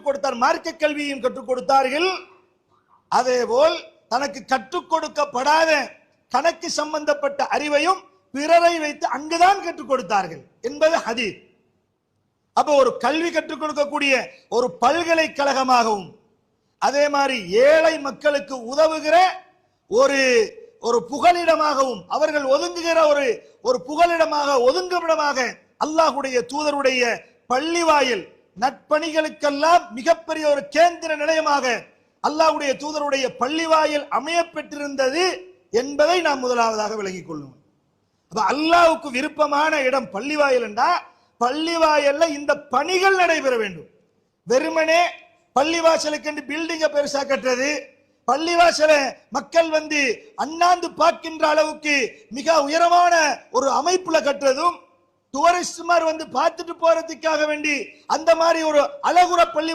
கற்றுக் கொடுத்தார், மார்க்க கல்வியும் கற்றுக் கொடுத்தார்கள். அதேபோல் தனக்கு கற்றுக் கொடுக்கப்படாத கணக்கு சம்பந்தப்பட்ட அறிவையும் பிறரை வைத்து அங்குதான் கற்றுக் கொடுத்தார்கள் என்பது ஹதீஸ். அப்ப ஒரு கல்வி கற்றுக் கொடுக்கக்கூடிய ஒரு பல்கலைக்கழகமாகவும் அதே மாதிரி ஏழை மக்களுக்கு உதவுகிற ஒரு ஒரு புகலிடமாகவும் அவர்கள் ஒதுங்குகிற ஒரு புகலிடமாக ஒதுங்குமிடமாக அல்லாஹ்வுடைய தூதருடைய பள்ளிவாயில் நற்பணிகளுக்கெல்லாம் மிகப்பெரிய ஒரு கேந்திர நிலையமாக அல்லாஹ்வுடைய தூதருடைய பள்ளிவாயில் அமைய பெற்றிருந்தது என்பதை நாம் முதலாவதாக விளங்கிக் கொள்ளும். அப்ப அல்லாஹ்வுக்கு விருப்பமான இடம் பள்ளிவாயில் என்றா பள்ளிவாயல்ல இந்த பணிகள் நடைபெற வேண்டும். வெறுமனே பள்ளிவாசலுக்கு பில்டிங்க பெருசா கட்டுறது, பள்ளிவாசல மக்கள் வந்து அண்ணாந்து பார்க்கின்ற அளவுக்கு மிக உயரமான ஒரு அமைப்புல கட்டுறதும், டூரிஸ்ட் மாதிரி வந்து பார்த்துட்டு போறதுக்காக வேண்டி அந்த மாதிரி ஒரு அழகுற பள்ளி